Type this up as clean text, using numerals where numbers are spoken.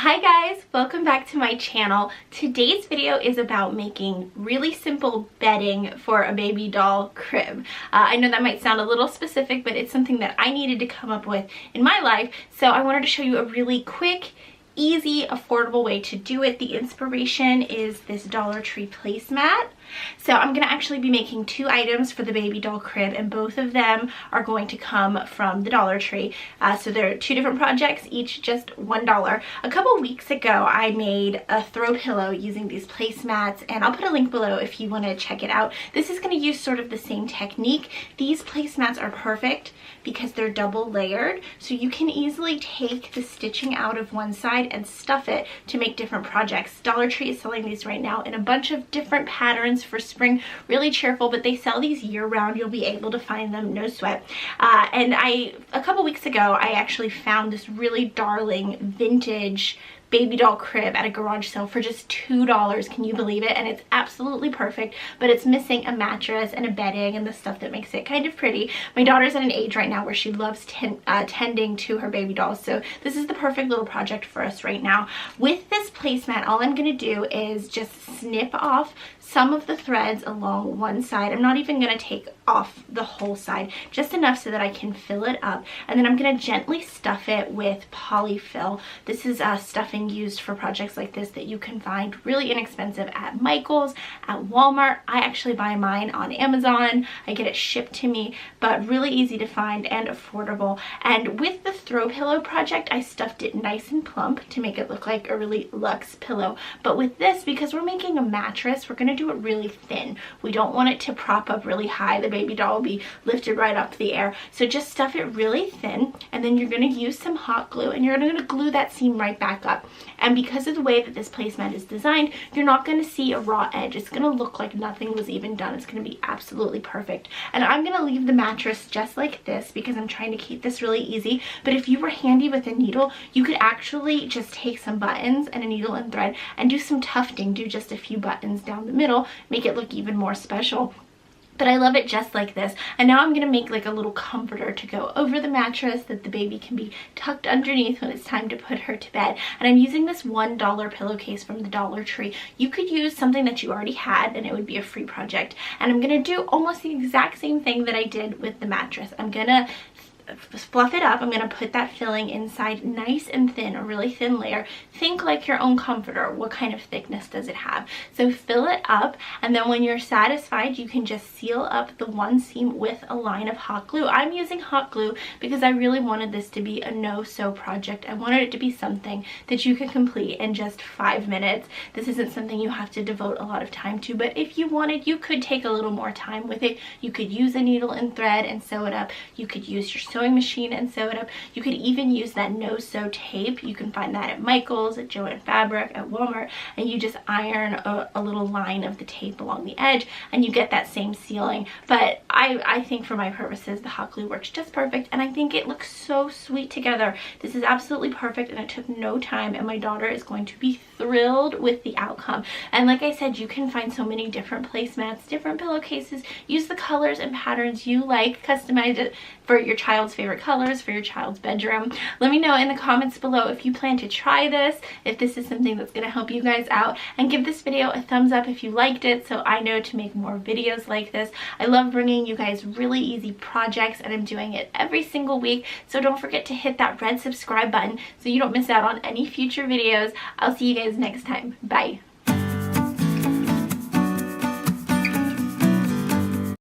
Hi guys, welcome back to my channel. Today's video is about making really simple bedding for a baby doll crib. I know that might sound a little specific, but it's something that I needed to come up with in my life, so I wanted to show you a really quick, easy, affordable way to do it. The inspiration is this Dollar Tree placemat. So I'm going to actually be making two items for the baby doll crib, and both of them are going to come from the Dollar Tree. So they're two different projects, each just $1. A couple weeks ago I made a throw pillow using these placemats, and I'll put a link below if you want to check it out. This is going to use sort of the same technique. These placemats are perfect because they're double layered, so you can easily take the stitching out of one side and stuff it to make different projects. Dollar Tree is selling these right now in a bunch of different patterns for spring, really cheerful, but they sell these year-round. You'll be able to find them, no sweat. And a couple weeks ago I actually found this really darling vintage baby doll crib at a garage sale for just $2. Can you believe it? And it's absolutely perfect, but it's missing a mattress and a bedding and the stuff that makes it kind of pretty. My daughter's at an age right now where she loves tending to her baby dolls, so this is the perfect little project for us right now. With this placemat, all I'm going to do is just snip off some of the threads along one side. I'm not even going to take off the whole side, just enough so that I can fill it up, and then I'm going to gently stuff it with polyfill. This is stuffing used for projects like this that you can find really inexpensive at Michael's, at Walmart. I actually buy mine on Amazon. I get it shipped to me, but really easy to find and affordable. And with the throw pillow project, I stuffed it nice and plump to make it look like a really luxe pillow. But with this, because we're making a mattress, we're going to do it really thin. We don't want it to prop up really high. The baby doll will be lifted right up the air. So just stuff it really thin, and then you're going to use some hot glue, and you're going to glue that seam right back up. And because of the way that this placemat is designed, you're not going to see a raw edge. It's going to look like nothing was even done. It's going to be absolutely perfect. And I'm going to leave the mattress just like this because I'm trying to keep this really easy. But if you were handy with a needle, you could actually just take some buttons and a needle and thread and do some tufting. Do just a few buttons down the middle, make it look even more special. But I love it just like this. And now I'm going to make like a little comforter to go over the mattress that the baby can be tucked underneath when it's time to put her to bed. And I'm using this $1 pillowcase from the Dollar Tree. You could use something that you already had and it would be a free project. And I'm going to do almost the exact same thing that I did with the mattress. I'm going to fluff it up. I'm going to put that filling inside nice and thin, a really thin layer. Think like your own comforter. What kind of thickness does it have? So fill it up, and then when you're satisfied, you can just seal up the one seam with a line of hot glue. I'm using hot glue because I really wanted this to be a no-sew project. I wanted it to be something that you can complete in just 5 minutes. This isn't something you have to devote a lot of time to, but if you wanted, you could take a little more time with it. You could use a needle and thread and sew it up. You could use your sewing machine and sew it up. You could even use that no-sew tape. You can find that at Michael's, at Joann Fabric, at Walmart, and you just iron a little line of the tape along the edge and you get that same sealing. But I think for my purposes the hot glue works just perfect, and I think it looks so sweet together. This is absolutely perfect and it took no time, and my daughter is going to be thrilled with the outcome. And like I said, you can find so many different placemats, different pillowcases. Use the colors and patterns you like, customize it for your child's favorite colors, for your child's bedroom. Let me know in the comments below if you plan to try this, if this is something that's going to help you guys out, and give this video a thumbs up if you liked it so I know to make more videos like this. I love bringing you guys really easy projects, and I'm doing it every single week, so don't forget to hit that red subscribe button so you don't miss out on any future videos. I'll see you guys next time. Bye.